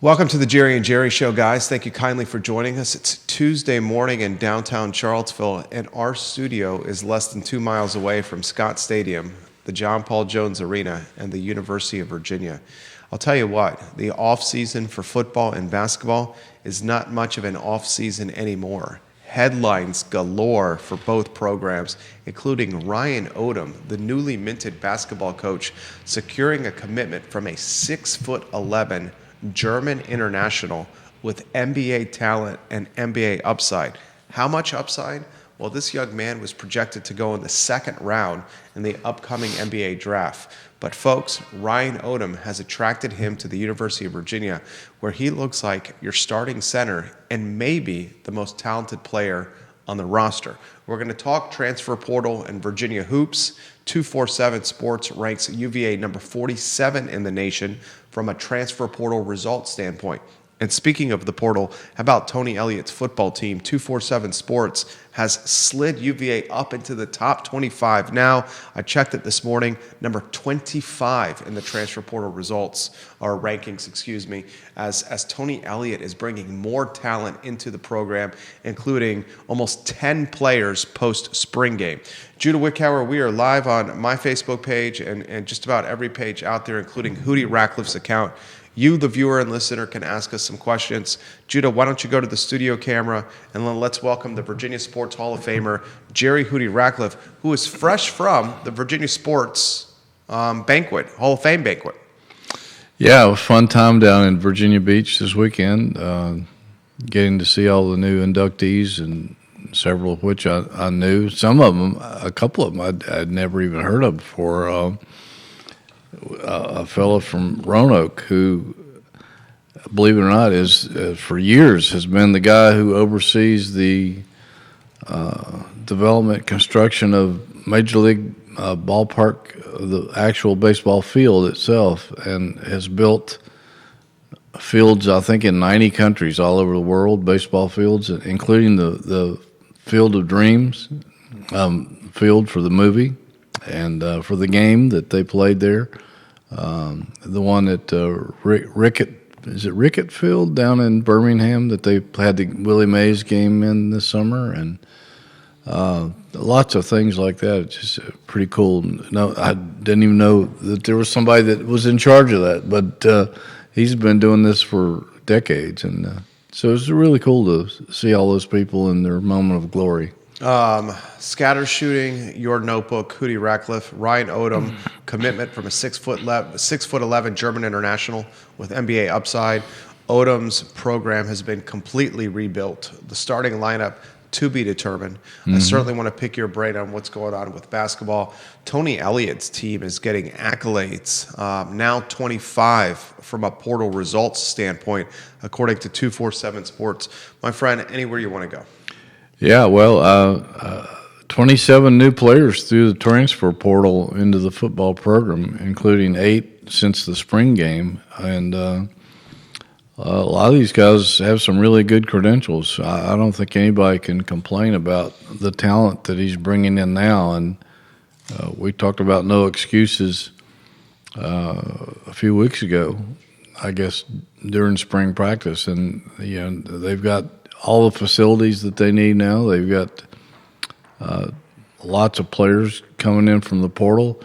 Welcome to the Jerry and Jerry Show, guys. Thank you kindly for joining us. It's Tuesday morning in downtown Charlottesville, and our studio is less than 2 miles away from Scott Stadium, the John Paul Jones Arena, and the University of Virginia. I'll tell you what, the off-season for football and basketball is not much of an off-season anymore. Headlines galore for both programs, including Ryan Odom, the newly minted basketball coach, securing a commitment from a 6'11" German international with NBA talent and NBA upside. How much upside? Well, this young man was projected to go in the second round in the upcoming NBA draft. But folks, Ryan Odom has attracted him to the University of Virginia, where he looks like your starting center and maybe the most talented player on the roster. We're going to talk transfer portal and Virginia hoops. 247 Sports ranks UVA number 47 in the nation from a transfer portal results standpoint. And speaking of the portal, how about Tony Elliott's football team? 247 Sports has slid UVA up into the top 25 now. I checked it this morning, number 25 in the transfer portal results, or rankings, as Tony Elliott is bringing more talent into the program, including almost 10 players post-spring game. Judah Wickhauer, we are live on my Facebook page and just about every page out there, including Hootie Ratcliffe's account. You, the viewer and listener, can ask us some questions. Judah, why don't you go to the studio camera and then let's welcome the Virginia Sports Hall of Famer, Jerry Hootie Ratcliffe, who is fresh from the Virginia Sports banquet, Hall of Fame banquet. Yeah, it was a fun time down in Virginia Beach this weekend, getting to see all the new inductees, and several of which I knew. Some of them, a couple of them I'd never even heard of before. A fellow from Roanoke who, believe it or not, is for years has been the guy who oversees the development construction of Major League ballpark, the actual baseball field itself, and has built fields, I think, in 90 countries all over the world, baseball fields, including the Field of Dreams, field for the movie and for the game that they played there. The one at Rickett Field down in Birmingham that they had the Willie Mays game in this summer, and lots of things like that. It's just pretty cool. No, I didn't even know that there was somebody that was in charge of that, but he's been doing this for decades, and so it's really cool to see all those people in their moment of glory. Scatter shooting your notebook, Hootie Ratcliffe, Ryan Odom, commitment from a 6'11" German international with NBA upside. Odom's program has been completely rebuilt. The starting lineup to be determined. Mm-hmm. I certainly want to pick your brain on what's going on with basketball. Tony Elliott's team is getting accolades, now 25 from a portal results standpoint, according to 247 Sports. My friend, anywhere you want to go. Yeah, well, 27 new players through the transfer portal into the football program, including 8 since the spring game. And a lot of these guys have some really good credentials. I don't think anybody can complain about the talent that he's bringing in now. And we talked about no excuses a few weeks ago, I guess, during spring practice. And, they've got all the facilities that they need now. They've got lots of players coming in from the portal.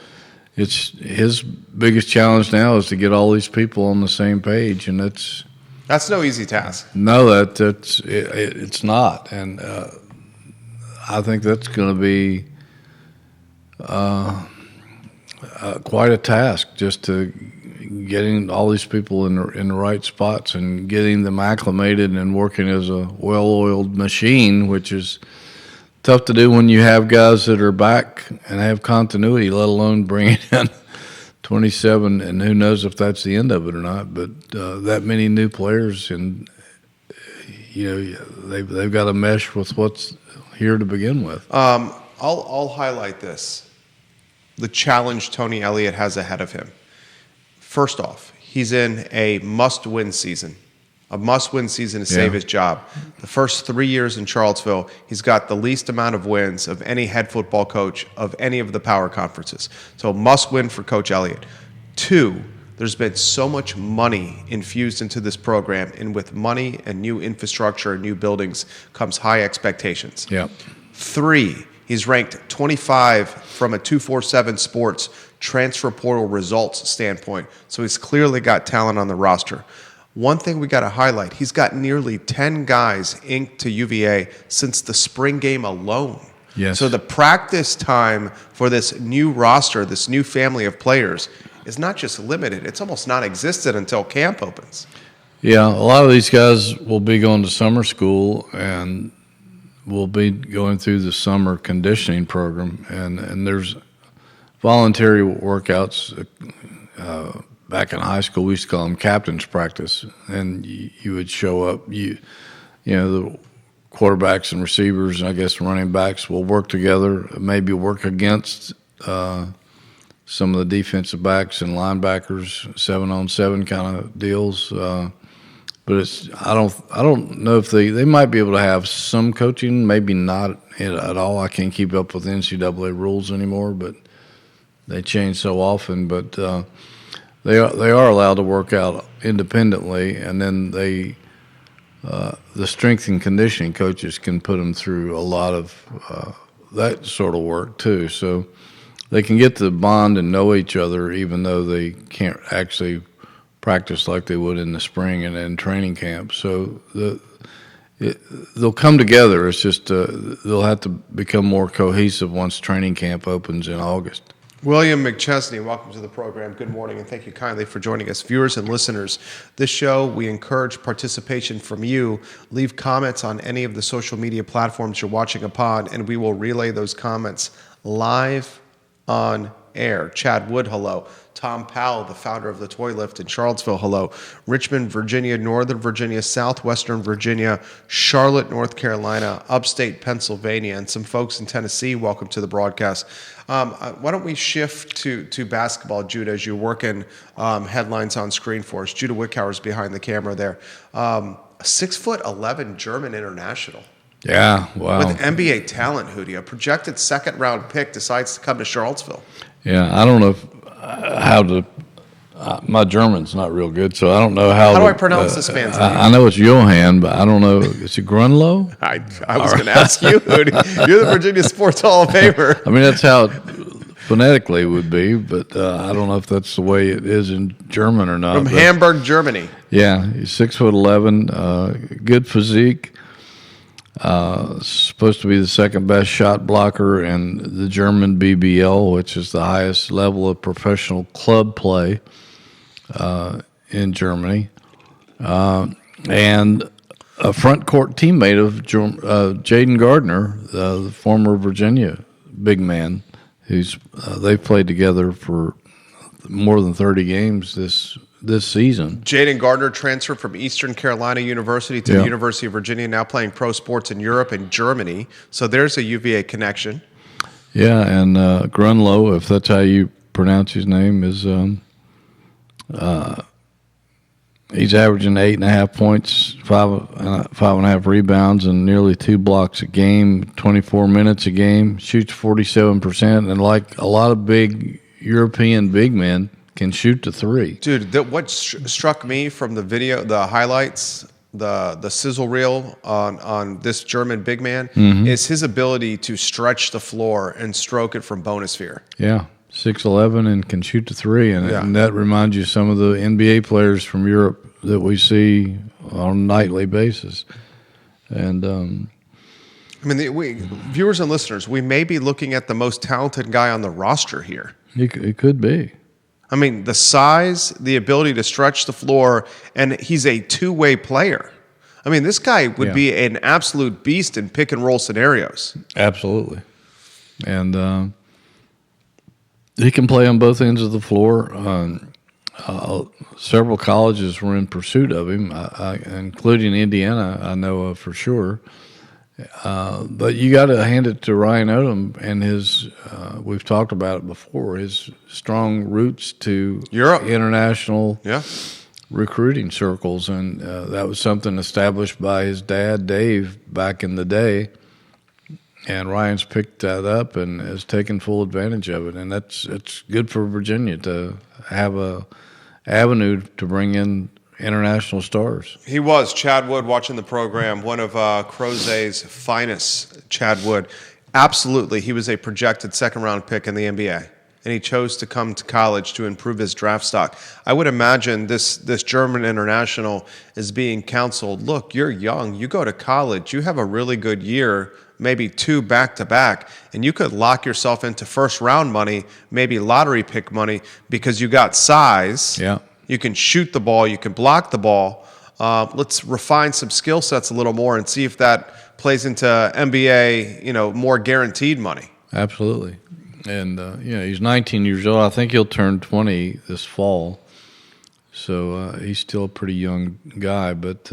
It's his biggest challenge now is to get all these people on the same page, and that's no easy task. No, it's not, and I think that's going to be quite a task, just to getting all these people in the right spots and getting them acclimated and working as a well-oiled machine, which is tough to do when you have guys that are back and have continuity, let alone bringing in 27, and who knows if that's the end of it or not. But that many new players, and they've got to mesh with what's here to begin with. I'll highlight this: the challenge Tony Elliott has ahead of him. First off, he's in a must-win season. A must-win season to save his job. The first 3 years in Charlottesville, he's got the least amount of wins of any head football coach of any of the power conferences. So must-win for Coach Elliott. 2, There's been so much money infused into this program, and with money and new infrastructure and new buildings comes high expectations. Yeah. 3, he's ranked 25 from a 247 Sports transfer portal results standpoint, so he's clearly got talent on the roster. One thing we got to highlight, he's got nearly 10 guys inked to UVA since the spring game alone. Yes. So the practice time for this new roster, this new family of players, is not just limited, it's almost non-existent until camp opens. Yeah, a lot of these guys will be going to summer school and will be going through the summer conditioning program, and there's voluntary workouts. Back in high school, we used to call them captain's practice, and you would show up. You know, the quarterbacks and receivers, and I guess running backs will work together, maybe work against some of the defensive backs and linebackers, 7-on-7 kind of deals. But I don't know if they might be able to have some coaching, maybe not at all. I can't keep up with NCAA rules anymore, but they change so often. But they are allowed to work out independently, and then the strength and conditioning coaches can put them through a lot of that sort of work too. So they can get to bond and know each other, even though they can't actually practice like they would in the spring and in training camp. So they'll come together. It's just they'll have to become more cohesive once training camp opens in August. William McChesney, welcome to the program. Good morning, and thank you kindly for joining us. Viewers and listeners, this show, we encourage participation from you. Leave comments on any of the social media platforms you're watching upon, and we will relay those comments live on air. Chad Wood, hello. Tom Powell, the founder of the Toy Lift in Charlottesville, hello. Richmond, Virginia, Northern Virginia, Southwestern Virginia, Charlotte, North Carolina, upstate Pennsylvania, and some folks in Tennessee, welcome to the broadcast. Why don't we shift to basketball, Judah, as you're working headlines on screen for us. Judah Wickhauer's behind the camera there. 6'11" German international. Yeah, wow. With NBA talent, Hootie, a projected second-round pick decides to come to Charlottesville. Yeah, I don't know how to. My German's not real good, so I don't know how. How do I pronounce this man's name? I know it's Johan, but I don't know. Is it Grunlow? I was going to ask you, Hootie. You're the Virginia Sports Hall of Famer. I mean, that's how it phonetically would be, but I don't know if that's the way it is in German or not. From Hamburg, Germany. Yeah, he's 6'11", good physique. Supposed to be the second best shot blocker in the German BBL, which is the highest level of professional club play in Germany, and a front court teammate of Jaden Gardner, the former Virginia big man, who's they've played together for more than 30 games this season. Jaden Gardner transferred from Eastern Carolina University to the University of Virginia, now playing pro sports in Europe and Germany. So there's a UVA connection. Yeah, and Grunlow, if that's how you pronounce his name, is he's averaging 8.5 points, 5.5 rebounds, and nearly 2 blocks a game, 24 minutes a game, shoots 47%, and like a lot of big European big men, can shoot to 3. Dude, what struck me from the video, the highlights, the sizzle reel on this German big man is his ability to stretch the floor and stroke it from bonus sphere. Yeah, 6'11" and can shoot to 3, and that reminds you of some of the NBA players from Europe that we see on a nightly basis. And I mean, viewers and listeners, we may be looking at the most talented guy on the roster here. It could be. I mean, the size, the ability to stretch the floor, and he's a two-way player. I mean, this guy would be an absolute beast in pick-and-roll scenarios. Absolutely. And he can play on both ends of the floor. Several colleges were in pursuit of him, including Indiana, I know of for sure. But you got to hand it to Ryan Odom and his, we've talked about it before, his strong roots to Europe, international recruiting circles. And that was something established by his dad, Dave, back in the day. And Ryan's picked that up and has taken full advantage of it. And it's good for Virginia to have avenue to bring in international stars. He was. Chad Wood, watching the program, one of Crozet's finest, Chad Wood. Absolutely, he was a projected second-round pick in the NBA, and he chose to come to college to improve his draft stock. I would imagine this German international is being counseled, look, you're young, you go to college, you have a really good year, maybe 2 back-to-back, and you could lock yourself into first-round money, maybe lottery pick money, because you got size. Yeah. You can shoot the ball, you can block the ball. Let's refine some skill sets a little more and see if that plays into NBA, more guaranteed money. Absolutely. And, he's 19 years old. I think he'll turn 20 this fall. So he's still a pretty young guy, but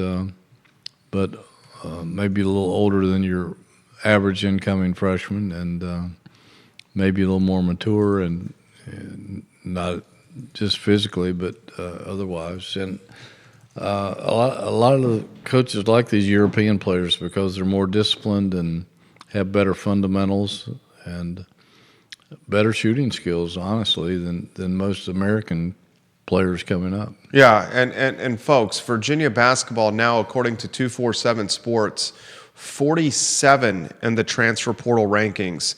maybe a little older than your average incoming freshman, and maybe a little more mature and not just physically, but otherwise. And a lot of the coaches like these European players because they're more disciplined and have better fundamentals and better shooting skills, honestly, than most American players coming up. Yeah, and folks, Virginia basketball now, according to 247 Sports, 47 in the transfer portal rankings.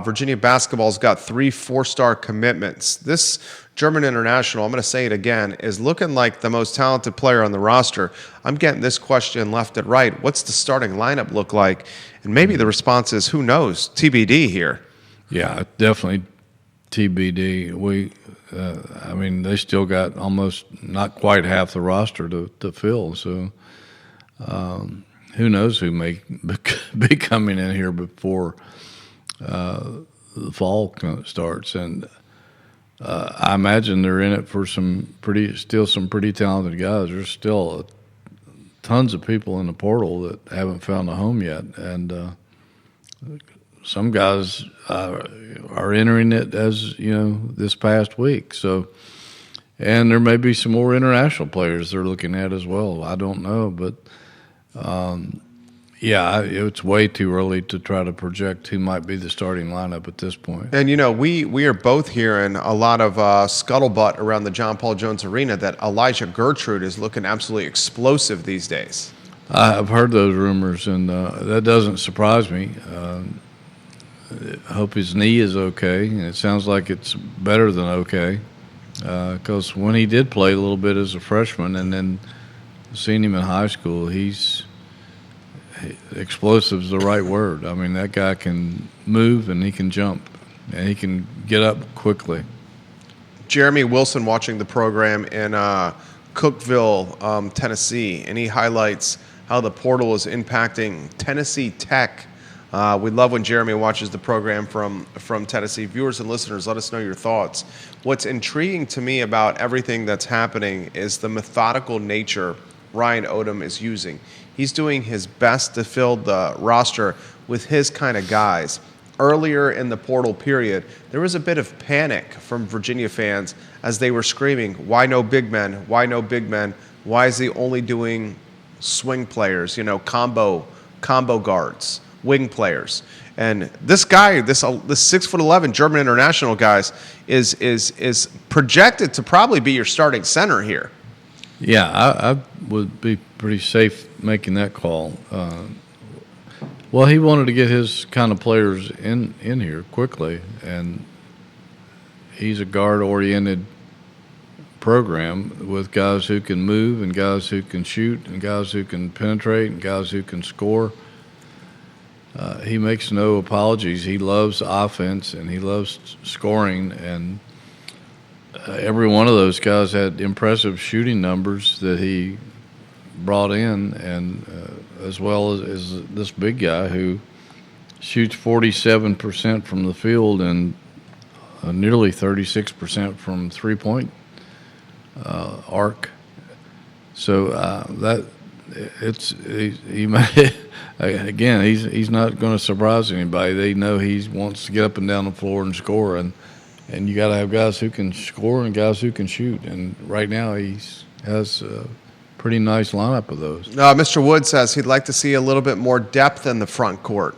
Virginia basketball's got 3 4-star commitments. This German international, I'm going to say it again, is looking like the most talented player on the roster. I'm getting this question left and right. What's the starting lineup look like? And maybe the response is, who knows? TBD here. Yeah, definitely TBD. They still got almost not quite half the roster to fill. So who knows who may be coming in here before the fall starts. And I imagine they're in it for some pretty talented guys. There's still tons of people in the portal that haven't found a home yet, and some guys are entering it as this past week. So, and there may be some more international players they're looking at as well. I don't know, but it's way too early to try to project who might be the starting lineup at this point. And, we are both hearing a lot of scuttlebutt around the John Paul Jones Arena that Elijah Gertrude is looking absolutely explosive these days. I've heard those rumors, and that doesn't surprise me. I hope his knee is okay, and it sounds like it's better than okay. Because when he did play a little bit as a freshman and then seeing him in high school, explosive is the right word. I mean, that guy can move and he can jump and he can get up quickly. Jeremy Wilson watching the program in Cookeville, Tennessee, and he highlights how the portal is impacting Tennessee Tech. We love when Jeremy watches the program from Tennessee. Viewers and listeners, let us know your thoughts. What's intriguing to me about everything that's happening is the methodical nature Ryan Odom is using. He's doing his best to fill the roster with his kind of guys. Earlier in the portal period, there was a bit of panic from Virginia fans as they were screaming, why no big men? Why no big men? Why is he only doing swing players, combo guards, wing players? And this guy, this 6'11" German international guys is projected to probably be your starting center here. Yeah, I would be pretty safe making that call. Well, he wanted to get his kind of players in here quickly, and he's a guard-oriented program with guys who can move and guys who can shoot and guys who can penetrate and guys who can score. He makes no apologies. He loves offense and he loves scoring, and every one of those guys had impressive shooting numbers that he brought in, and as well as this big guy who shoots 47% from the field and nearly 36% from three-point arc. So that he may, again, he's not going to surprise anybody. They know he wants to get up and down the floor and score, and you got to have guys who can score and guys who can shoot. And right now he has a pretty nice lineup of those. Mr. Wood says he'd like to see a little bit more depth in the front court.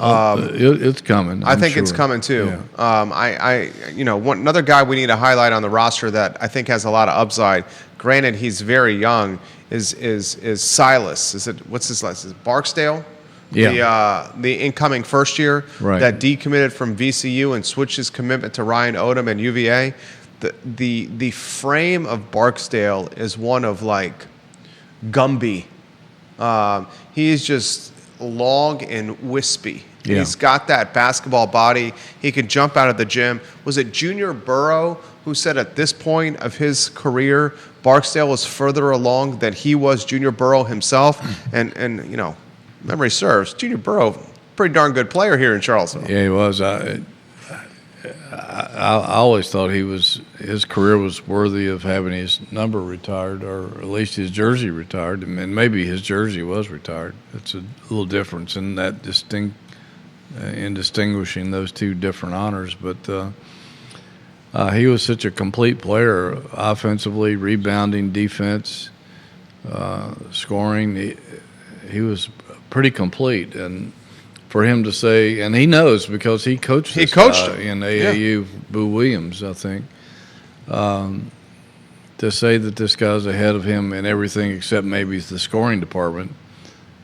It's coming. I think it's sure. coming too. Yeah. Another guy we need to highlight on the roster that I think has a lot of upside. Granted, he's very young. Is Silas? What's his last? Is it Barksdale? Yeah. The incoming first year Right. that decommitted from VCU and switched his commitment to Ryan Odom and UVA. The frame of Barksdale is one of like Gumby. He is just long and wispy. Yeah. He's got that basketball body. He can jump out of the gym. Was it Junior Burrow who said at this point of his career, Barksdale was further along than he was Junior Burrow himself? And memory serves, Junior Burrow, pretty darn good player here in Charlottesville. Yeah, he was. I always thought his career was worthy of having his number retired, or at least his jersey retired, and maybe his jersey was retired. It's a little difference in that in distinguishing those two different honors. But he was such a complete player, offensively, rebounding, defense, scoring. He was pretty complete, and for him to say, and he knows because he coached him in AAU, Boo Williams, I think, to say that this guy's ahead of him in everything except maybe the scoring department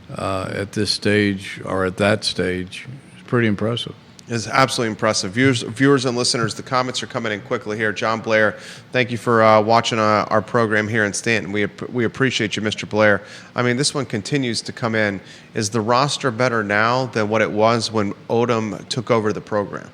at this stage or at that stage is pretty impressive. Is absolutely impressive. Viewers and listeners, the comments are coming in quickly here. John Blair, thank you for watching our program here in Stanton. We appreciate you, Mr. Blair. I mean, this one continues to come in. Is the roster better now than what it was when Odom took over the program?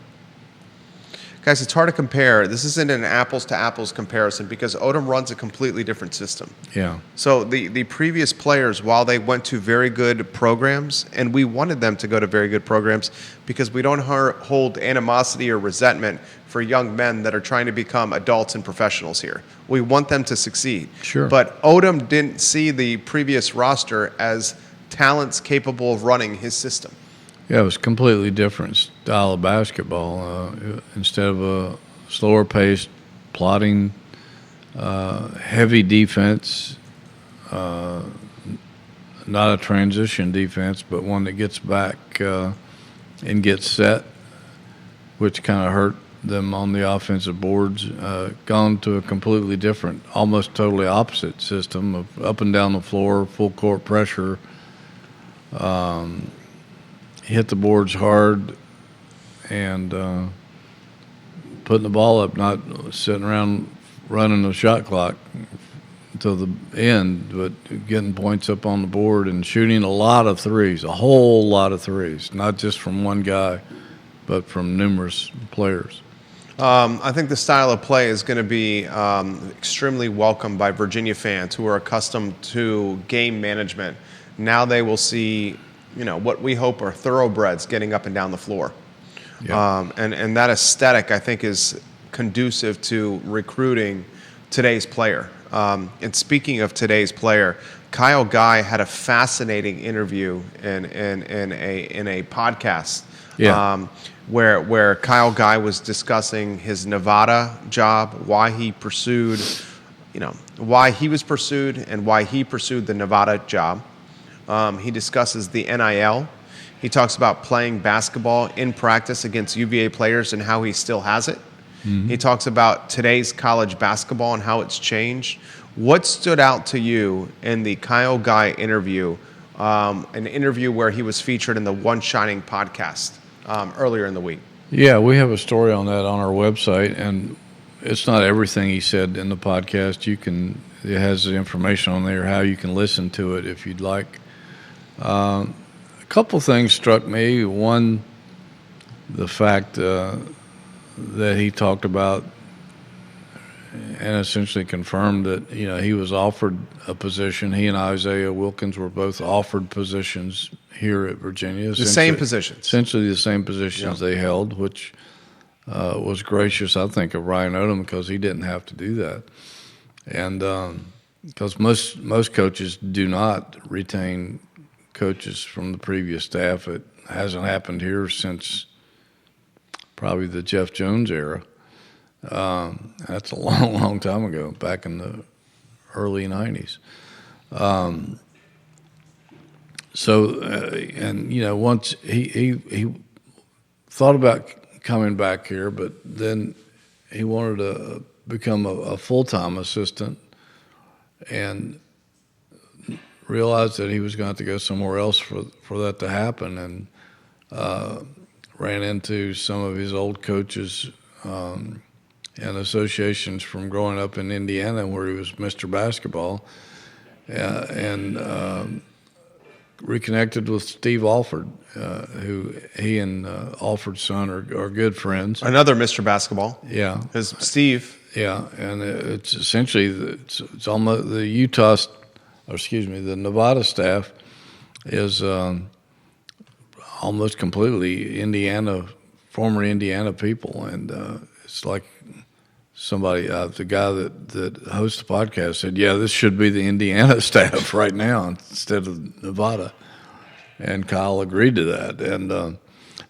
Guys, it's hard to compare. This isn't an apples-to-apples comparison because Odom runs a completely different system. Yeah. So the previous players, while they went to very good programs, and we wanted them to go to very good programs because we don't hold animosity or resentment for young men that are trying to become adults and professionals here. We want them to succeed. Sure. But Odom didn't see the previous roster as talents capable of running his system. Yeah, it was a completely different style of basketball. Instead of a slower paced, plotting, heavy defense, not a transition defense, but one that gets back and gets set, which kind of hurt them on the offensive boards, gone to a completely different, almost totally opposite system of up and down the floor, full court pressure, hit the boards hard, and putting the ball up, not sitting around running the shot clock until the end, but getting points up on the board and shooting a lot of threes, a whole lot of threes, not just from one guy, but from numerous players. I think the style of play is going to be extremely welcomed by Virginia fans who are accustomed to game management. Now they will see what we hope are thoroughbreds getting up and down the floor. Yeah. And that aesthetic, I think, is conducive to recruiting today's player. And speaking of today's player, Kyle Guy had a fascinating interview in a podcast where Kyle Guy was discussing his Nevada job, why he pursued, why he was pursued and why he pursued the Nevada job. He discusses the NIL. He talks about playing basketball in practice against UVA players and how he still has it. Mm-hmm. He talks about today's college basketball and how it's changed. What stood out to you in the Kyle Guy interview, an interview where he was featured in the One Shining podcast earlier in the week? Yeah, we have a story on that on our website, and it's not everything he said in the podcast. It has the information on there how you can listen to it if you'd like. A couple things struck me. One, the fact that he talked about and essentially confirmed that he was offered a position. He and Isaiah Wilkins were both offered positions here at Virginia. The same positions. Essentially the same positions they held, which was gracious, I think, of Ryan Odom because he didn't have to do that. And because most coaches do not retain coaches from the previous staff. It hasn't happened here since probably the Jeff Jones era. That's a long, long time ago, back in the early 90s. So, and once he thought about coming back here, but then he wanted to become a full-time assistant, and realized that he was going to have to go somewhere else for that to happen, and ran into some of his old coaches and associations from growing up in Indiana, where he was Mr. Basketball, and reconnected with Steve Alford, who he and Alford's son are good friends. Another Mr. Basketball. Yeah. Is Steve. Yeah, and it's essentially it's almost the Nevada staff is almost completely former Indiana people, and it's like somebody, the guy that hosts the podcast said, yeah, this should be the Indiana staff right now instead of Nevada. And Kyle agreed to that. And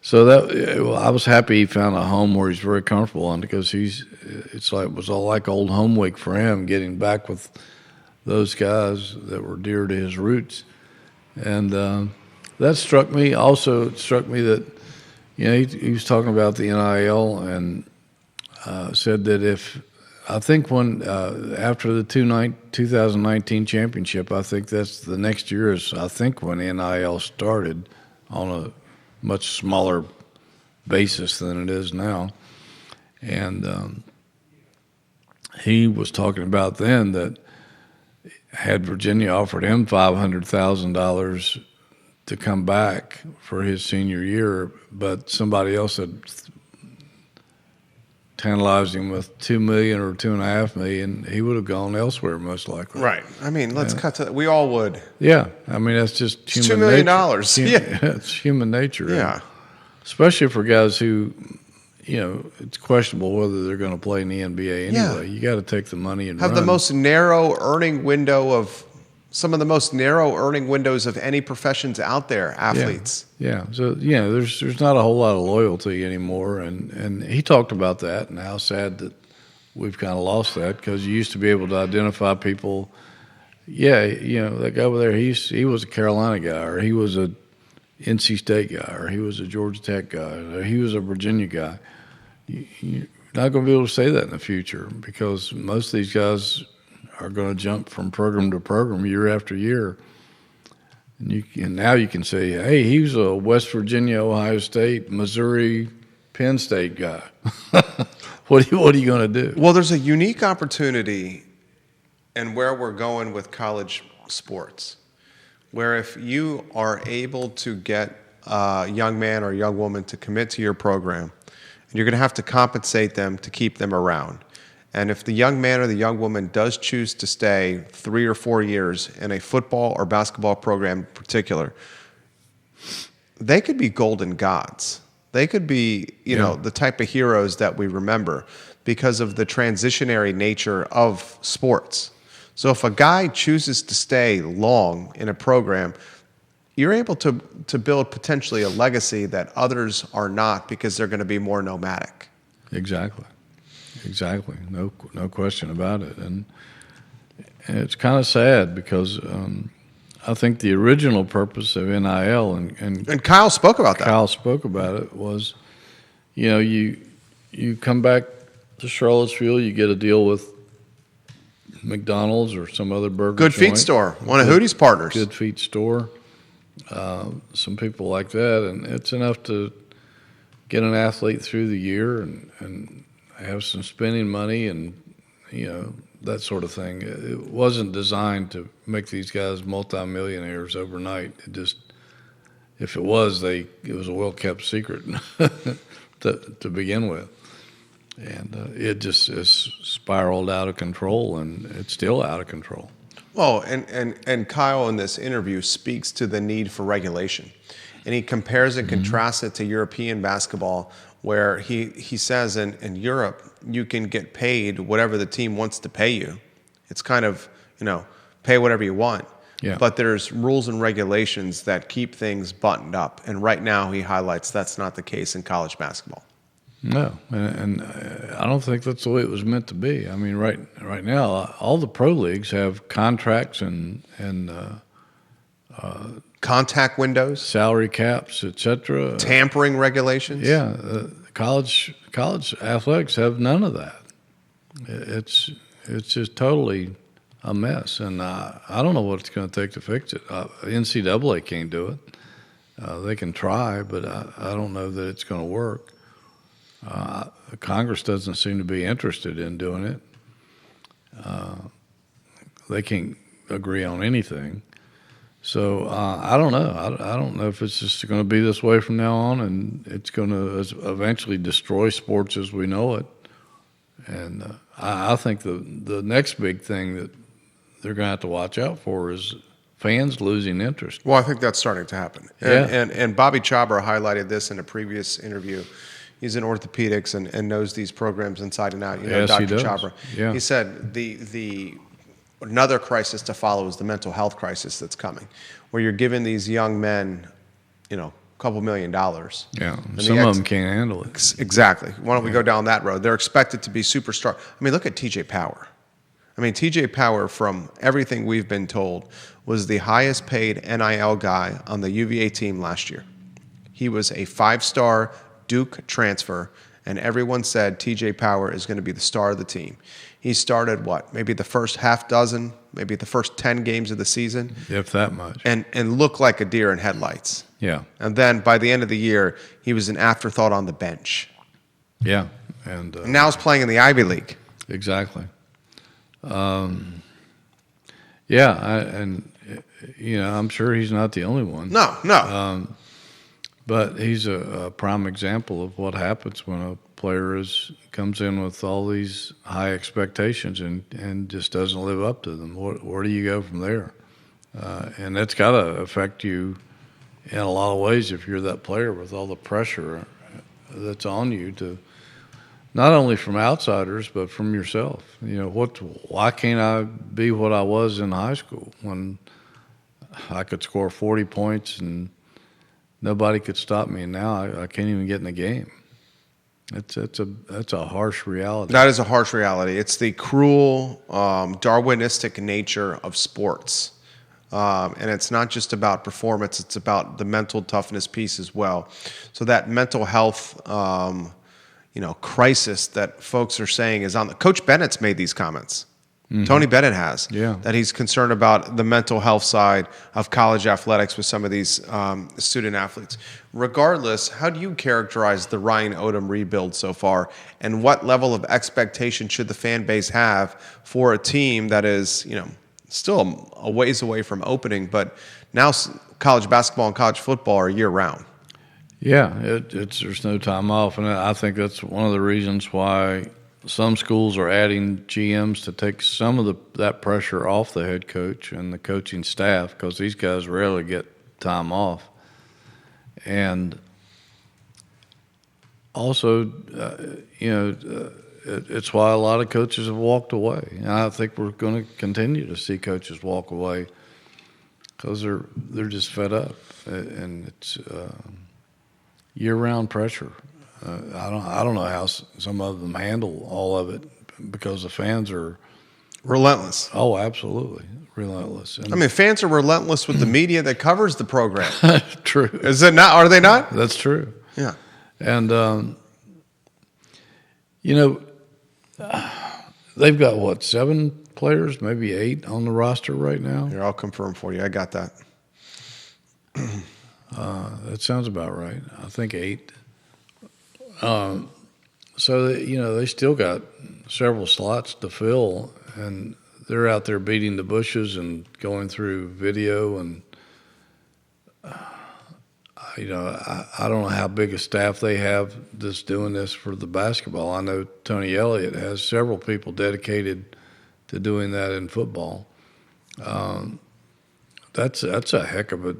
so I was happy he found a home where he's very comfortable in, because it was all like old home week for him, getting back with those guys that were dear to his roots. And that struck me. Also, it struck me that, he was talking about the NIL, and said that after the 2019 championship, I think that's the next year is, I think, when NIL started on a much smaller basis than it is now. And he was talking about then that had Virginia offered him $500,000 to come back for his senior year, but somebody else had tantalized him with $2 million or $2.5 million, he would have gone elsewhere most likely. Right. I mean, let's cut to that. We all would. Yeah. I mean, that's just It's human $2 million. nature. Yeah. It's human nature. Yeah. Especially for guys who, it's questionable whether they're going to play in the NBA anyway. Yeah. You got to take the money and Have run. the most narrow earning window of some of the most narrow earning windows of any professions out there, athletes. Yeah. So, there's not a whole lot of loyalty anymore. And he talked about that and how sad that we've kind of lost that, because you used to be able to identify people. Yeah, that guy over there, he was a Carolina guy, or he was a NC State guy, or he was a Georgia Tech guy, or he was a Virginia guy. You're not going to be able to say that in the future, because most of these guys are going to jump from program to program year after year. And now you can say, hey, he was a West Virginia, Ohio State, Missouri, Penn State guy. What are you going to do? Well, there's a unique opportunity in where we're going with college sports, where if you are able to get a young man or a young woman to commit to your program, and you're going to have to compensate them to keep them around. And if the young man or the young woman does choose to stay 3 or 4 years in a football or basketball program in particular, they could be golden gods. They could be, the type of heroes that we remember because of the transitionary nature of sports. So if a guy chooses to stay long in a program, you're able to build potentially a legacy that others are not, because they're going to be more nomadic. Exactly. No question about it. And it's kind of sad, because I think the original purpose of NIL and Kyle spoke about that. Kyle spoke about it was, you come back to Charlottesville, you get a deal with McDonald's or some other burger Good joint. Feet store, one of Hootie's partners. Good Feet store, some people like that, and it's enough to get an athlete through the year and have some spending money and that sort of thing. It wasn't designed to make these guys multimillionaires overnight. It just, if it was, it was a well-kept secret to begin with. And it just is spiraled out of control, and it's still out of control. Well, and Kyle in this interview speaks to the need for regulation. And he compares and contrasts it to European basketball, where he says in Europe, you can get paid whatever the team wants to pay you. It's kind of, pay whatever you want. Yeah. But there's rules and regulations that keep things buttoned up. And right now he highlights that's not the case in college basketball. No, and I don't think that's the way it was meant to be. I mean, right now, all the pro leagues have contracts and contact windows, salary caps, etc. tampering regulations. Yeah, college athletics have none of that. It's just totally a mess, and I don't know what it's going to take to fix it. NCAA can't do it. They can try, but I don't know that it's going to work. Congress doesn't seem to be interested in doing it. They can't agree on anything. So I don't know. I don't know if it's just going to be this way from now on, and it's going to eventually destroy sports as we know it. And I think the next big thing that they're going to have to watch out for is fans losing interest. Well, I think that's starting to happen. And Bobby Chabra highlighted this in a previous interview. He's in orthopedics and knows these programs inside and out. You know, Yes, Dr. he does. Chabra. Yeah. He said the another crisis to follow is the mental health crisis that's coming, where you're giving these young men, you know, a couple $1 million. Yeah, And some of them can't handle it. Exactly. Why don't we go down that road? They're expected to be superstar. I mean, look at TJ Power. I mean, TJ Power, from everything we've been told, was the highest paid NIL guy on the UVA team last year. He was a 5-star Duke transfer, and everyone said TJ Power is going to be the star of the team. He started, maybe the first half dozen, maybe the first 10 games of the season. If that much. And looked like a deer in headlights. Yeah. And then by the end of the year, he was an afterthought on the bench. Yeah. And Now he's playing in the Ivy League. exactly. I'm sure he's not the only one. No. But he's a prime example of what happens when a player comes in with all these high expectations and just doesn't live up to them. Where do you go from there? And that's got to affect you in a lot of ways if you're that player, with all the pressure that's on you, to not only from outsiders but from yourself. You know, why can't I be what I was in high school when I could score 40 points and nobody could stop me, and now I can't even get in the game? That's a harsh reality. That is a harsh reality. It's the cruel, Darwinistic nature of sports. And it's not just about performance, it's about the mental toughness piece as well. So that mental health crisis that folks are saying is on Coach Bennett's made these comments. Mm-hmm. Tony Bennett has. Yeah. That he's concerned about the mental health side of college athletics with some of these student athletes. Regardless, how do you characterize the Ryan Odom rebuild so far, and what level of expectation should the fan base have for a team that is, still a ways away from opening, but now college basketball and college football are year-round? Yeah, there's no time off, and I think that's one of the reasons why some schools are adding GMs to take some of that pressure off the head coach and the coaching staff, because these guys rarely get time off. And also, it's why a lot of coaches have walked away. And I think we're going to continue to see coaches walk away because they're just fed up, and it's year-round pressure. I don't know how some of them handle all of it, because the fans are relentless. Oh, absolutely relentless. And I mean, fans are relentless with the media that covers the program. True. Is it not? Are they not? That's true. Yeah. And they've got 7 players, maybe 8 on the roster right now. Here, I'll confirm for you. I got that. That sounds about right. I think 8. So they still got several slots to fill, and they're out there beating the bushes and going through video, and I don't know how big a staff they have that's doing this for the basketball. I know Tony Elliott has several people dedicated to doing that in football. That's a heck of a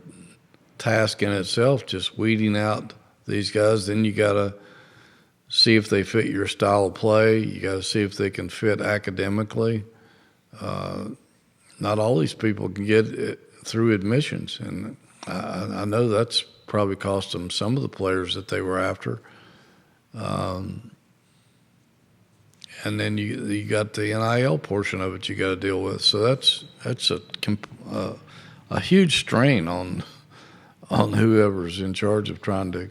task in itself, just weeding out these guys. Then you got to see if they fit your style of play. You got to see if they can fit academically. Not all these people can get it through admissions, and I know that's probably cost them some of the players that they were after. And then you got the NIL portion of it you got to deal with. So that's a huge strain on whoever's in charge of trying to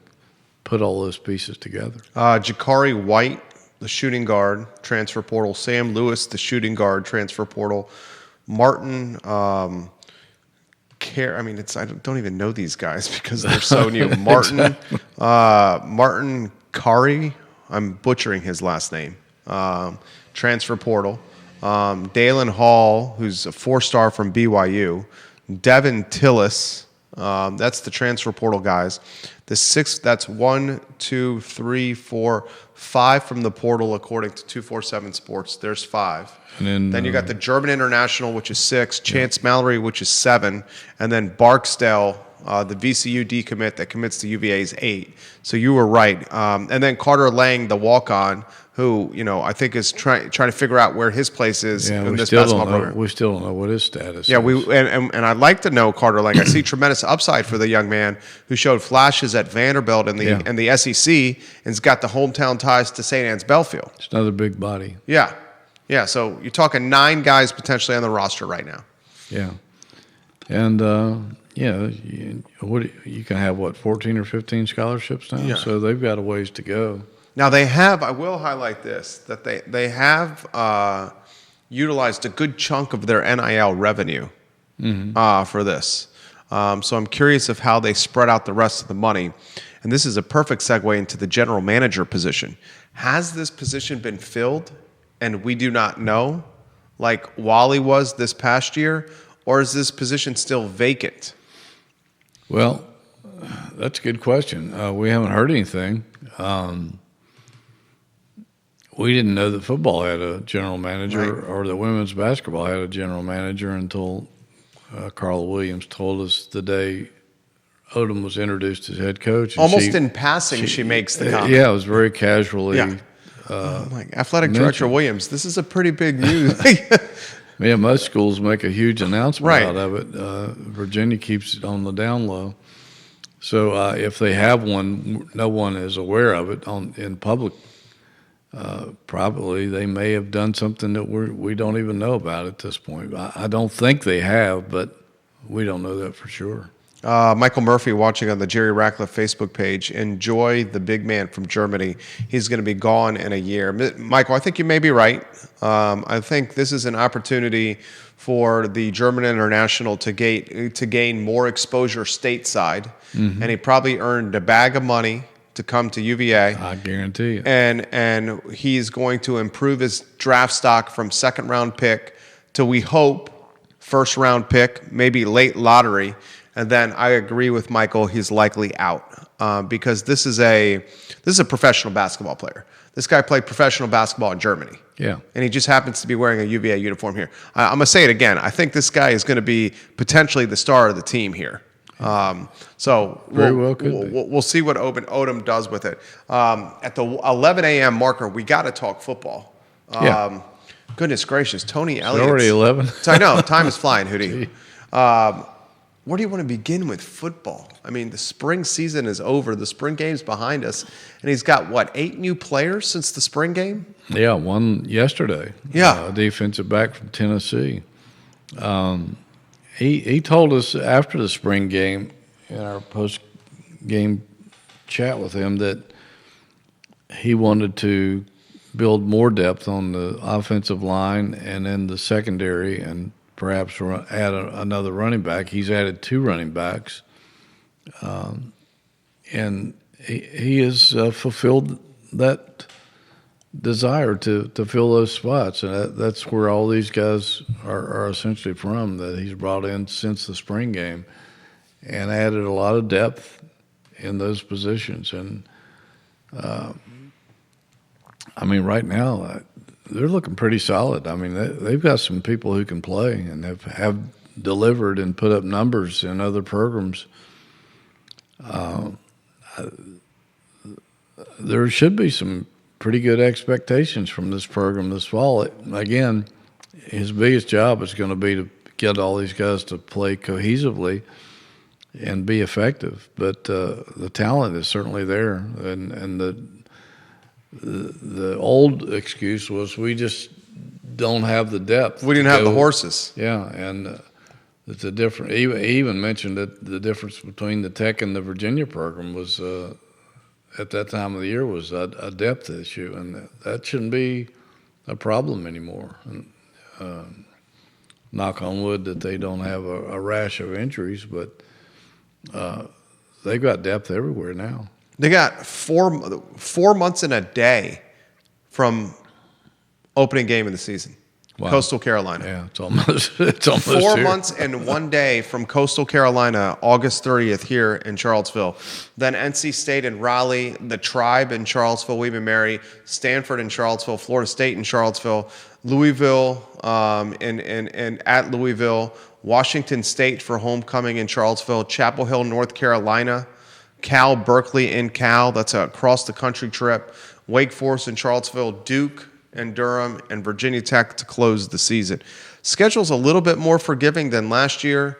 put all those pieces together. Jakari White, the shooting guard, transfer portal. Sam Lewis, the shooting guard, transfer portal. Martin, I don't even know these guys because they're so new. Martin, Martin Kari, I'm butchering his last name. Transfer portal. Dalen Hall, who's a 4-star from BYU. Devin Tillis, that's the transfer portal guys. The sixth, that's 1, 2, 3, 4, 5 from the portal according to 247 Sports. There's 5. And then you got the German International, which is 6, Chance Mallory, which is 7, and then Barksdale, the VCU decommit that commits to UVA, is 8. So you were right. And then Carter Lang, the walk-on, who I think is trying to figure out where his place is in this basketball program. We still don't know what his status is. Yeah, and I'd like to know Carter Lang. I see tremendous upside for the young man who showed flashes at Vanderbilt in the SEC and's got the hometown ties to St. Anne's Belfield. It's another big body. Yeah. So you're talking 9 guys potentially on the roster right now. Yeah, and you can have 14 or 15 scholarships now. Yeah. So they've got a ways to go. Now they have. I will highlight this that they have utilized a good chunk of their NIL revenue for this. So I'm curious of how they spread out the rest of the money. And this is a perfect segue into the general manager position. Has this position been filled, and we do not know, like Wally was this past year, or is this position still vacant? Well, that's a good question. We haven't heard anything. We didn't know that football had a general manager or that women's basketball had a general manager until Carla Williams told us the day Odom was introduced as head coach. Almost in passing, she makes the comment. Yeah, it was very casually. Yeah. Athletic Director Williams, this is a pretty big news. Yeah, most schools make a huge announcement Right. out of it. Virginia keeps it on the down low. So if they have one, no one is aware of it in public. Probably they may have done something that we don't even know about at this point. I don't think they have, but we don't know that for sure. Michael Murphy watching on the Jerry Ratcliffe Facebook page. Enjoy the big man from Germany. He's going to be gone in a year. Michael, I think you may be right. I think this is an opportunity for the German international to gain more exposure stateside, and he probably earned a bag of money to come to UVA. I guarantee you. And he's going to improve his draft stock from second-round pick to, we hope, first-round pick, maybe late lottery. And then I agree with Michael, he's likely out because this is a professional basketball player. This guy played professional basketball in Germany. Yeah. And he just happens to be wearing a UVA uniform here. I'm going to say it again. I think this guy is going to be potentially the star of the team here. So we'll see what Odom does with it. At the 11 a.m. marker, we got to talk football. Goodness gracious, Tony Elliott. Already 11. I know, time is flying, Hootie. Where do you want to begin with football? I mean, the spring season is over. The spring game's behind us. And he's got, 8 new players since the spring game? Yeah, one yesterday. Yeah. A defensive back from Tennessee. He told us after the spring game in our post-game chat with him that he wanted to build more depth on the offensive line and in the secondary and perhaps add another running back. He's added 2 running backs. And he has fulfilled that desire to fill those spots. And that's where all these guys are essentially from, that he's brought in since the spring game and added a lot of depth in those positions. And, right now, they're looking pretty solid. I mean, they've got some people who can play and have delivered and put up numbers in other programs. There should be some pretty good expectations from this program this fall. Again, his biggest job is going to be to get all these guys to play cohesively and be effective. But the talent is certainly there, and the old excuse was we just don't have the depth. We didn't have the horses. Yeah, and that the different. He even mentioned that the difference between the Tech and the Virginia program was at that time of the year was a depth issue, and that shouldn't be a problem anymore. And, knock on wood that they don't have a rash of injuries, but they've got depth everywhere now. They got 4 months and a day from opening game of the season. Wow. Coastal Carolina. Yeah, it's almost 4 here. months and 1 day from Coastal Carolina, August 30th here in Charlottesville. Then NC State and Raleigh, the Tribe in Charlottesville, William & Mary, Stanford in Charlottesville, Florida State in Charlottesville, Louisville and at Louisville, Washington State for homecoming in Charlottesville, Chapel Hill, North Carolina, Cal, Berkeley in Cal. That's a cross-the-country trip. Wake Forest in Charlottesville, Duke and Durham, and Virginia Tech to close the season. Schedule's a little bit more forgiving than last year.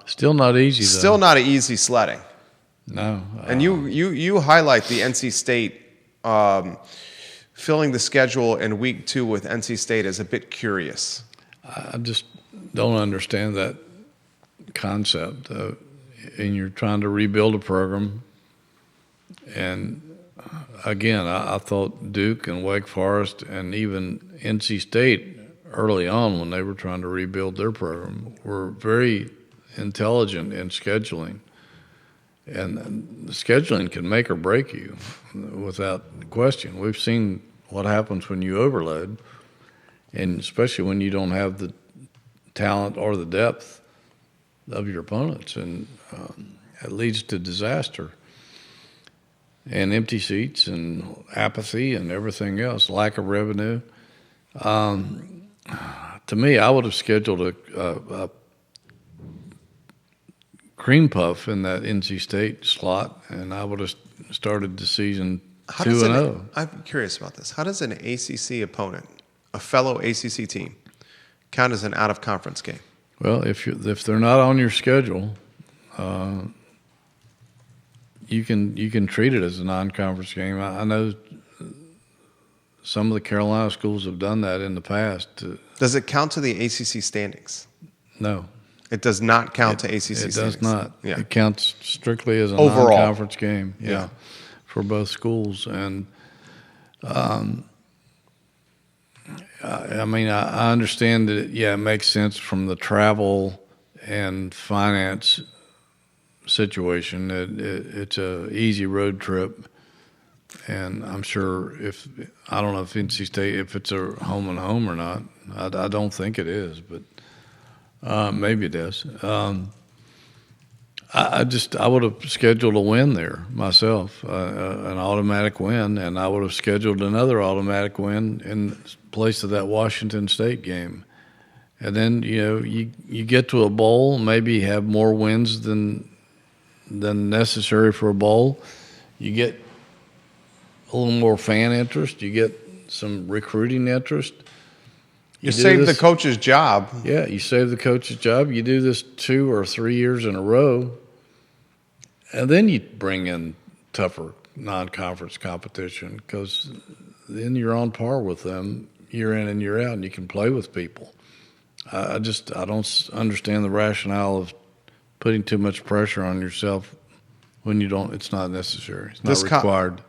Still not easy, though. Still not easy sledding. No. And you highlight the NC State filling the schedule in week 2 with NC State as a bit curious. I just don't understand that concept. And you're trying to rebuild a program. And again, I thought Duke and Wake Forest and even NC State early on when they were trying to rebuild their program were very intelligent in scheduling. And the scheduling can make or break you without question. We've seen what happens when you overload, and especially when you don't have the talent or the depth of your opponents, and it leads to disaster and empty seats and apathy and everything else, lack of revenue. To me, I would have scheduled a cream puff in that NC State slot, and I would have started the season 2-0. I'm curious about this. How does an ACC opponent, a fellow ACC team, count as an out-of-conference game? Well, if they're not on your schedule, you can treat it as a non-conference game. I know some of the Carolina schools have done that in the past. Does it count to the ACC standings? No. It does not count to ACC standings? It does not. Yeah. It counts strictly as a overall non-conference game. Yeah. For both schools. And I mean, I understand that, it makes sense from the travel and finance situation. It's a easy road trip, and I'm sure I don't know if NC State, if it's a home and home or not. I don't think it is, but maybe it is. I would have scheduled a win there myself, an automatic win, and I would have scheduled another automatic win in place of that Washington State game. And then, you get to a bowl, maybe have more wins than necessary for a bowl. You get a little more fan interest. You get some recruiting interest. You save the coach's job. Yeah, you save the coach's job. You do this 2 or 3 years in a row, and then you bring in tougher non-conference competition, because then you're on par with them year in and year out, and you can play with people. I don't understand the rationale of putting too much pressure on yourself when you don't. It's not necessary. It's not required.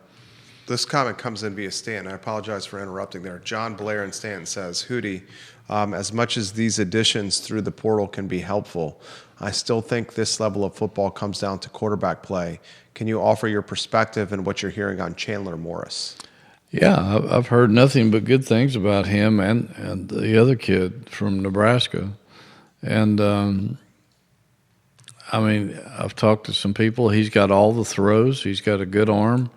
This comment comes in via Stan. I apologize for interrupting there. John Blair and Stan says, Hootie, as much as these additions through the portal can be helpful, I still think this level of football comes down to quarterback play. Can you offer your perspective and what you're hearing on Chandler Morris? Yeah, I've heard nothing but good things about him and the other kid from Nebraska. And, I mean, I've talked to some people. He's got all the throws. He's got a good arm.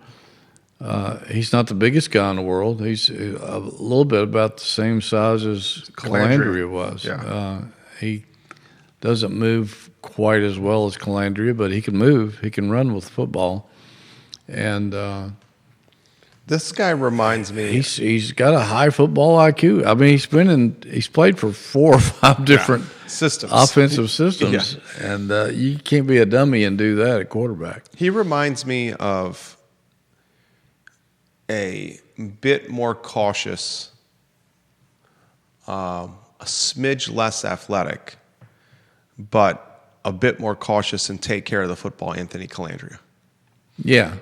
He's not the biggest guy in the world. He's a little bit about the same size as Calandria was. Yeah. He doesn't move quite as well as Calandria, but he can move. He can run with football. And this guy reminds me. He's got a high football IQ. I mean, he's played for 4 or 5 different systems, offensive systems, and you can't be a dummy and do that at quarterback. He reminds me of a bit more cautious, a smidge less athletic, but a bit more cautious and take care of the football, Anthony Calandria. Yeah.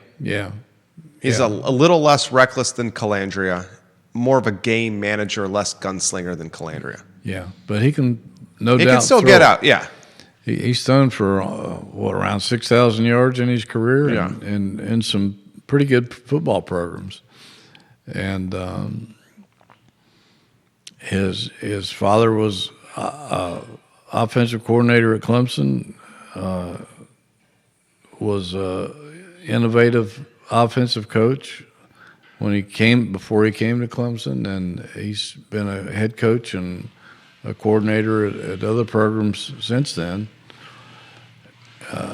He's a little less reckless than Calandria, more of a game manager, less gunslinger than Calandria. Yeah, but he can He can still get out, yeah. He's thrown for, around 6,000 yards in his career Yeah. and in some pretty good football programs. And his father was offensive coordinator at Clemson, was innovative offensive coach before he came to Clemson, and he's been a head coach and a coordinator at other programs since then.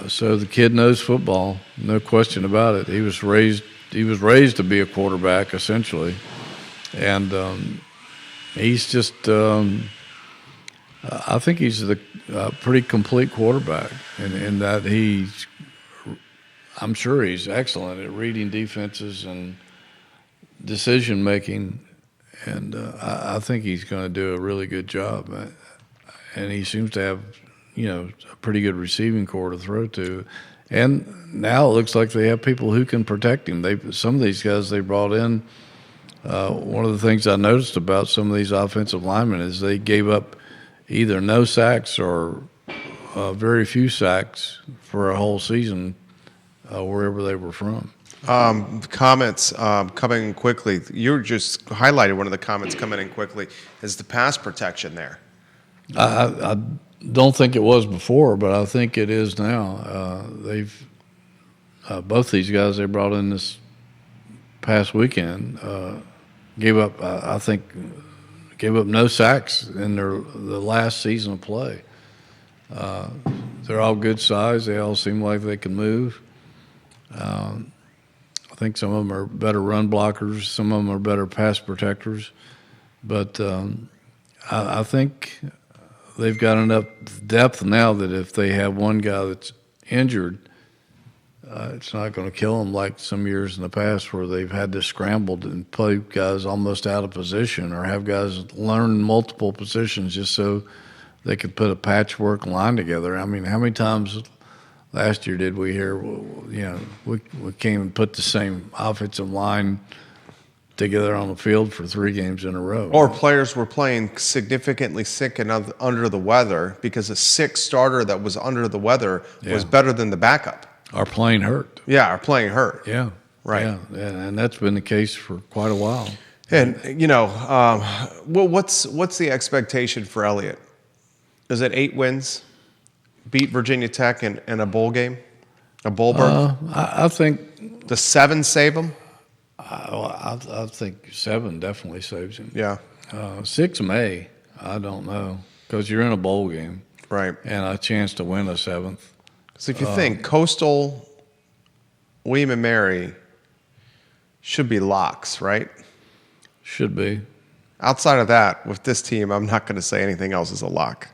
So the kid knows football, no question about it. He was raised to be a quarterback essentially, and he's just. I think he's a pretty complete quarterback, in that I'm sure he's excellent at reading defenses and decision making, and I think he's going to do a really good job. And he seems to have, a pretty good receiving core to throw to. And now it looks like they have people who can protect him. Some of these guys they brought in. One of the things I noticed about some of these offensive linemen is they gave up either no sacks or very few sacks for a whole season, wherever they were from. Comments coming in quickly. You just highlighted one of the comments coming in quickly is the pass protection there. I don't think it was before, but I think it is now. They've both these guys they brought in this past weekend gave up no sacks in the last season of play. They're all good size. They all seem like they can move. I think some of them are better run blockers. Some of them are better pass protectors. But I think they've got enough depth now that if they have one guy that's injured, it's not going to kill them like some years in the past where they've had to scramble and play guys almost out of position or have guys learn multiple positions just so they could put a patchwork line together. I mean, how many times last year did we hear, we came and put the same offensive line together on the field for 3 games in a row? Or players were playing significantly sick and under the weather because a sick starter that was under the weather was better than the backup. Are playing hurt. Yeah, are playing hurt. Yeah. Right. Yeah, and that's been the case for quite a while. And, what's the expectation for Elliott? Is it 8 wins? Beat Virginia Tech in a bowl game? A bowl berth? I think... Does 7 save him? I think 7 definitely saves him. Yeah. 6 may. I don't know. Because you're in a bowl game. Right. And a chance to win a 7th. So if you think Coastal, William and Mary should be locks, right? Should be. Outside of that, with this team, I'm not going to say anything else is a lock.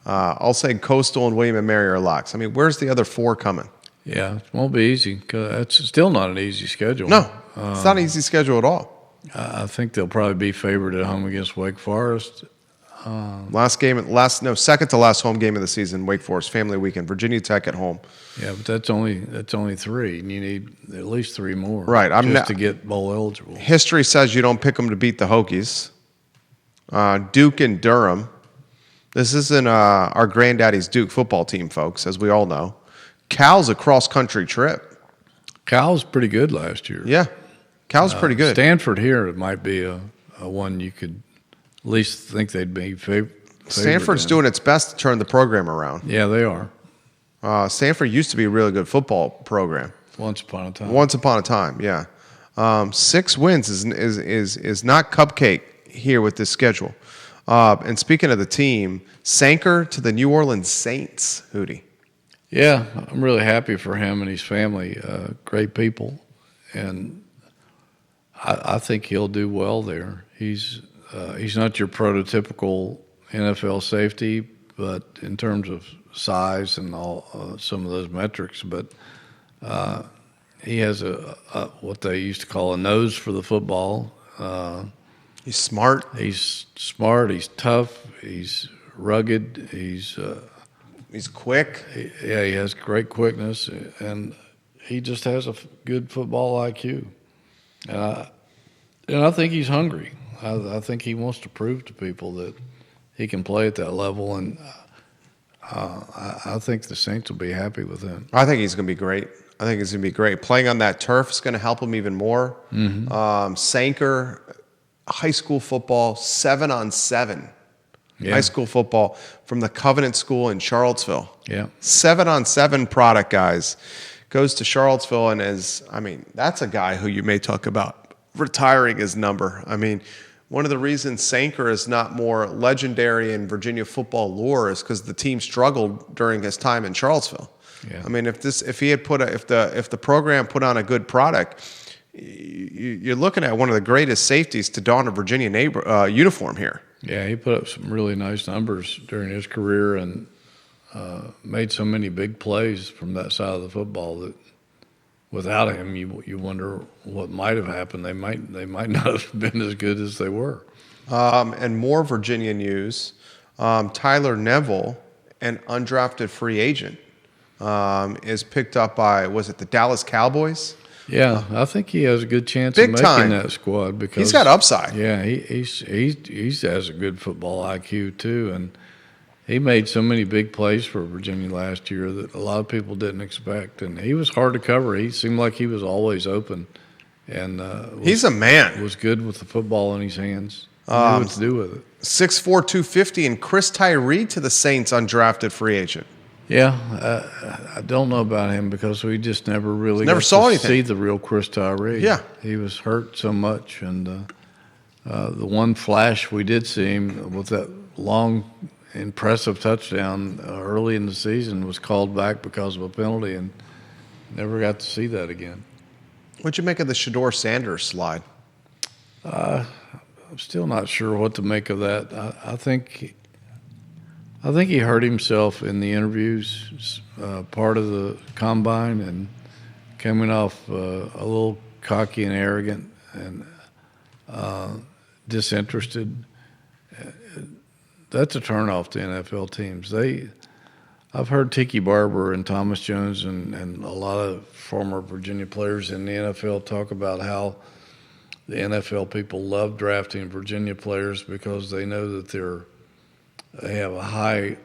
I'll say Coastal and William and Mary are locks. I mean, where's the other 4 coming? Yeah, it won't be easy because it's still not an easy schedule. No, it's not an easy schedule at all. I think they'll probably be favored at home against Wake Forest. Second to last home game of the season, Wake Forest, family weekend, Virginia Tech at home. Yeah, but that's only 3, and you need at least 3 more. Right, to get bowl eligible. History says you don't pick them to beat the Hokies. Duke and Durham. This isn't our granddaddy's Duke football team, folks, as we all know. Cal's a cross-country trip. Cal's pretty good last year. Yeah, Cal's pretty good. Stanford here might be a one you could at least think they'd be favored. Stanford's doing its best to turn the program around. Yeah, they are. Stanford used to be a really good football program. Once upon a time. Once upon a time, yeah. 6 wins is not cupcake here with this schedule. And speaking of the team, Sanker to the New Orleans Saints, Hootie. Yeah, I'm really happy for him and his family. Great people, and I think he'll do well there. He's not your prototypical NFL safety, but in terms of size and all some of those metrics, but he has a what they used to call a nose for the football. He's smart. He's smart. He's tough. He's rugged. He's He's quick. He has great quickness, and he just has a good football IQ. And I think he's hungry. I think he wants to prove to people that he can play at that level, and I think the Saints will be happy with him. I think he's going to be great. I think he's going to be great. Playing on that turf is going to help him even more. Sanker, high school football, 7-on-7. Yeah. High school football from the Covenant School in Charlottesville. Yeah. 7-on-7 product, guys. Goes to Charlottesville and that's a guy who you may talk about retiring his number. I mean, one of the reasons Sanker is not more legendary in Virginia football lore is because the team struggled during his time in Charlottesville. Yeah. I mean, if the program put on a good product, you're looking at one of the greatest safeties to don a Virginia uniform here. Yeah, he put up some really nice numbers during his career and made so many big plays from that side of the football that without him, you wonder what might have happened. They might not have been as good as they were. And more Virginia news: Tyler Neville, an undrafted free agent, is picked up by the Dallas Cowboys? Yeah, I think he has a good chance Big of making time. that squad because He's got upside. Yeah, he has a good football IQ too, and he made so many big plays for Virginia last year that a lot of people didn't expect, and he was hard to cover. He seemed like he was always open, and He's a man. was good with the football in his hands. He knew what to do with it. 6'4", 250, and Chris Tyree to the Saints, undrafted free agent. Yeah, I don't know about him because we just never really saw to anything. see the real Chris Tyree. Yeah. He was hurt so much, and the one flash we did see him with that long, impressive touchdown early in the season was called back because of a penalty, and never got to see that again. What'd you make of the Shedeur Sanders slide? I'm still not sure what to make of that. I think he hurt himself in the interviews, part of the combine, and coming off a little cocky and arrogant and disinterested. That's a turnoff to NFL teams. I've heard Tiki Barber and Thomas Jones and a lot of former Virginia players in the NFL talk about how the NFL people love drafting Virginia players because they know that they have a high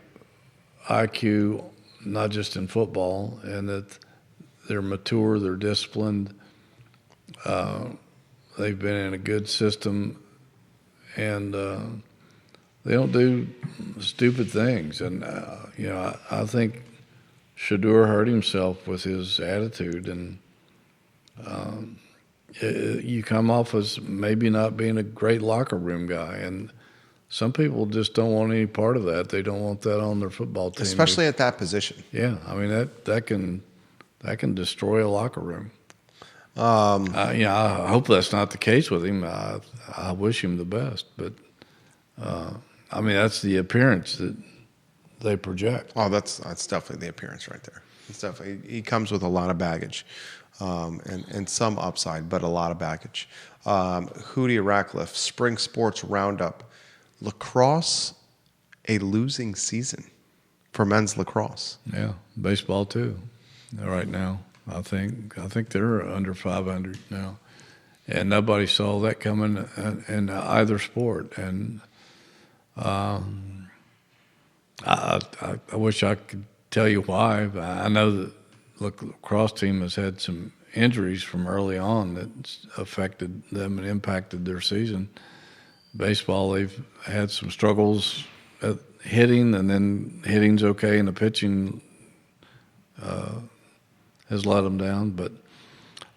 IQ, not just in football, and that they're mature, they're disciplined, they've been in a good system, and they don't do stupid things. And, I think Shedeur hurt himself with his attitude, and you come off as maybe not being a great locker room guy, and some people just don't want any part of that. They don't want that on their football team, Especially at that position. Yeah, I mean that can destroy a locker room. I hope that's not the case with him. I wish him the best, but I mean that's the appearance that they project. Oh, that's definitely the appearance right there. It's definitely, he comes with a lot of baggage, and some upside, but a lot of baggage. Hootie Ratcliffe, Spring Sports Roundup. Lacrosse, a losing season for men's lacrosse. Yeah, baseball too. Right now, I think they're under 500 now, and nobody saw that coming in either sport. And I wish I could tell you why. I know that the lacrosse team has had some injuries from early on that affected them and impacted their season. Baseball, they've had some struggles at hitting, and then hitting's okay, and the pitching has let them down. But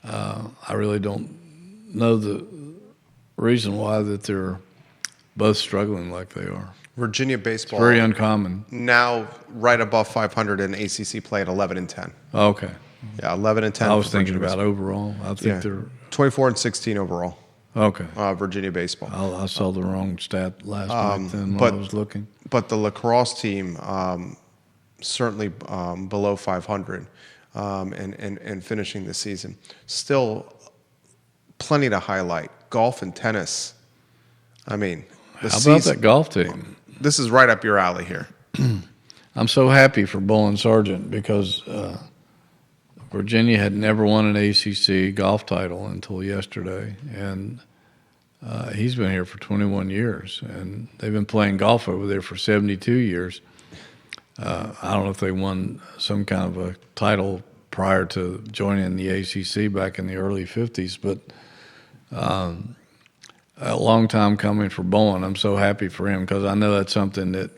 I really don't know the reason why that they're both struggling like they are. Virginia baseball, Very uncommon. now right above 500 in ACC play at 11-10. Okay. Yeah, 11-10. I was for thinking Virginia about overall. I think Yeah. they're 24-16 overall. okay. Virginia baseball. I saw the wrong stat last night then but- while I was looking. But the lacrosse team certainly below 500 and finishing the season. Still plenty to highlight. Golf and tennis. I mean, How about that golf team? This is right up your alley here. I'm so happy for Bowling Sargent because Virginia had never won an ACC golf title until yesterday, and he's been here for 21 years, and they've been playing golf over there for 72 years. I don't know if they won some kind of a title prior to joining the ACC back in the early 50s, but a long time coming for Bowen. I'm so happy for him because I know that's something that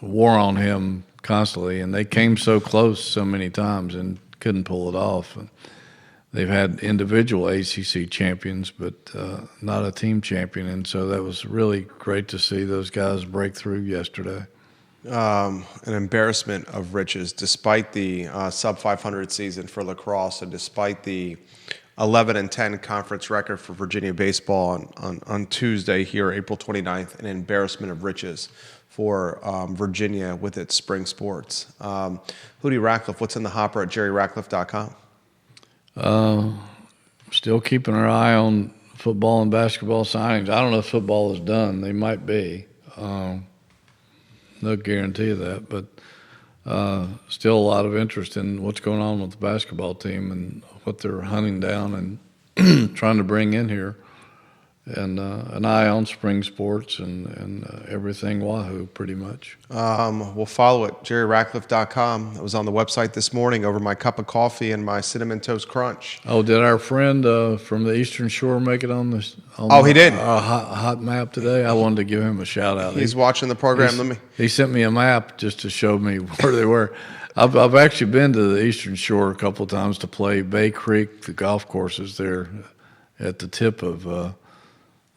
wore on him constantly, and they came so close so many times and couldn't pull it off. They've had individual ACC champions, but not a team champion, and so that was really great to see those guys break through yesterday. An embarrassment of riches, despite the sub-500 season for lacrosse and despite the 11-10 conference record for Virginia baseball on Tuesday here, April 29th, an embarrassment of riches for Virginia with its spring sports. Hootie Ratcliffe, what's in the hopper at jerryratcliffe.com? Still keeping our eye on football and basketball signings. I don't know if football is done. They might be. No guarantee of that, but still a lot of interest in what's going on with the basketball team and what they're hunting down and trying to bring in here. And an eye on spring sports and everything Wahoo, pretty much. We'll follow it, jerryratcliffe.com. I was on the website this morning over my cup of coffee and my Cinnamon Toast Crunch. Oh, did our friend from the Eastern Shore make it on this? He did. Hot map today. I wanted to give him a shout out. He's watching the program. He sent me a map just to show me where they were. I've actually been to the Eastern Shore a couple of times to play Bay Creek, the golf courses there at the tip of the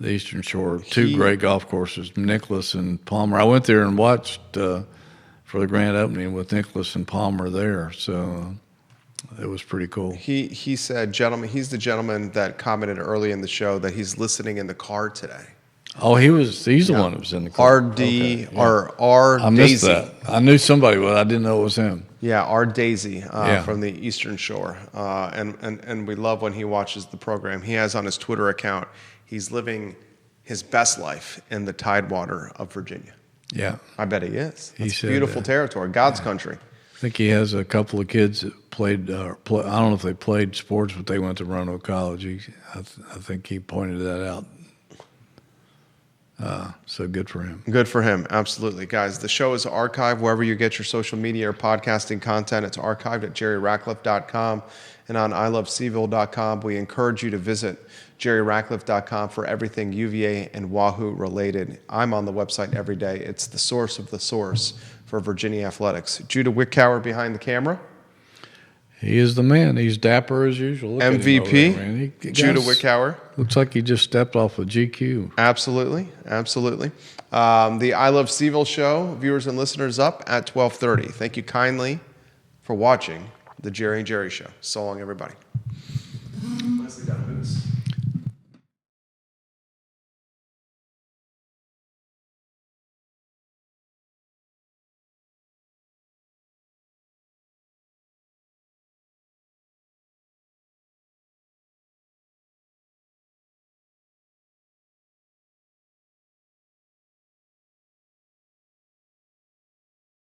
Eastern Shore. Two great golf courses, Nicholas and Palmer. I went there and watched for the grand opening with Nicholas and Palmer there, so it was pretty cool. He said, he's the gentleman that commented early in the show that he's listening in the car today. Oh, he's the one that was in the car. R.D. Okay, yeah. R. I missed that. I knew somebody, but I didn't know it was him. Yeah, R. Daisy from the Eastern Shore. And we love when he watches the program. He has on his Twitter account, he's living his best life in the Tidewater of Virginia. Yeah. I bet he is. He It's said, beautiful territory, God's country. I think he has a couple of kids that played, I don't know if they played sports, but they went to Roanoke College. I think he pointed that out. So good for him. Good for him, absolutely. Guys, the show is archived wherever you get your social media or podcasting content. It's archived at jerryratcliffe.com and on ilovecville.com. We encourage you to visit jerryratcliffe.com for everything UVA and Wahoo related. I'm on the website every day. It's the source of the source for Virginia athletics. Judah Wickower behind the camera. He is the man. He's dapper as usual. Look MVP, at him over there, Judah Wickower. Looks like he just stepped off a GQ. Absolutely, absolutely. The I Love CVille show, viewers and listeners, up at 12:30. Thank you kindly for watching the Jerry and Jerry show. So long, everybody. Nicely done.